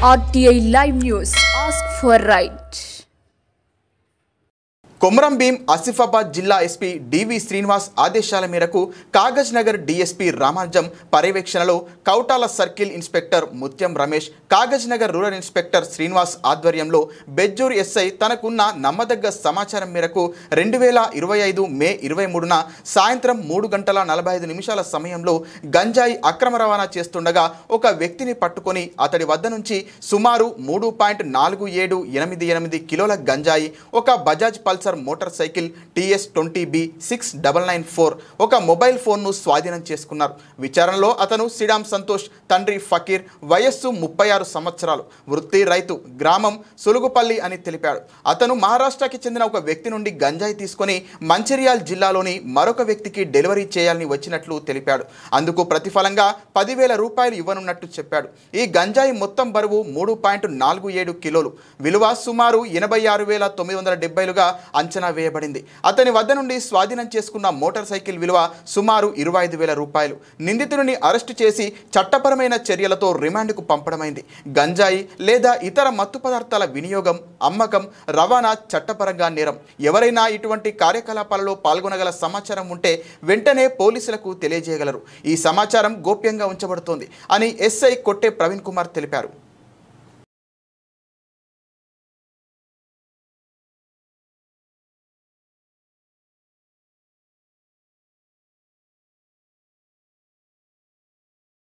RTI Live News. Ask for right. Komaram Bheem Asifabad జిల్లా SP డివి శ్రీనివాస్ ఆదేశాల మేరకు కాగజ్ నగర్ డిఎస్పీ రామానుజం పర్యవేక్షణలో కౌటాల సర్కిల్ ఇన్స్పెక్టర్ ముత్యం రమేష్, కాగజ్ నగర్ రూరల్ ఇన్స్పెక్టర్ శ్రీనివాస్ ఆధ్వర్యంలో బెజ్జూర్ ఎస్ఐ తనకున్న నమ్మదగ్గ సమాచారం మేరకు 2025 మే 23న సాయంత్రం 3:45 సమయంలో గంజాయి అక్రమ రవాణా చేస్తుండగా ఒక వ్యక్తిని పట్టుకొని అతడి వద్ద నుంచి సుమారు 3.4788 కిలోల గంజాయి, ఒక Bajaj Pulsar motor cycle TS20B 6994, ఒక మొబైల్ ఫోన్ను స్వాధీనం చేసుకున్నారు. విచారణలో అతను సిడాం సంతోష్, తండ్రి ఫకీర్, వయస్సు 36 సంవత్సరాలు, వృత్తి రైతు, గ్రామం సులుగుపల్లి అని తెలిపాడు. అతను మహారాష్ట్రకి చెందిన ఒక వ్యక్తి నుండి గంజాయి తీసుకొని మంచిర్యాల జిల్లాలోని మరొక వ్యక్తికి డెలివరీ చేయాలని వచ్చినట్లు తెలిపాడు. అందుకు ప్రతిఫలంగా 10,000 రూపాయలు ఇవ్వనున్నట్టు చెప్పాడు. ఈ గంజాయి మొత్తం బరువు 3.47 కిలోలు, విలువ సుమారు 86,970లుగా అంచనా వేయబడింది. అతని వద్ద నుండి స్వాధీనం చేసుకున్న మోటార్ సైకిల్ విలువ సుమారు 25,000 రూపాయలు. నిందితుడిని అరెస్టు చేసి చట్టపరమైన చర్యలతో రిమాండ్కు పంపడమైంది. గంజాయి లేదా ఇతర మత్తు పదార్థాల వినియోగం, అమ్మకం, రవాణా చట్టపరంగా నేరం. ఎవరైనా ఇటువంటి కార్యకలాపాలలో పాల్గొనగల సమాచారం ఉంటే వెంటనే పోలీసులకు తెలియజేయగలరు. ఈ సమాచారం గోప్యంగా ఉంచబడుతోంది అని ఎస్ఐ కొట్టే ప్రవీణ్ కుమార్ తెలిపారు.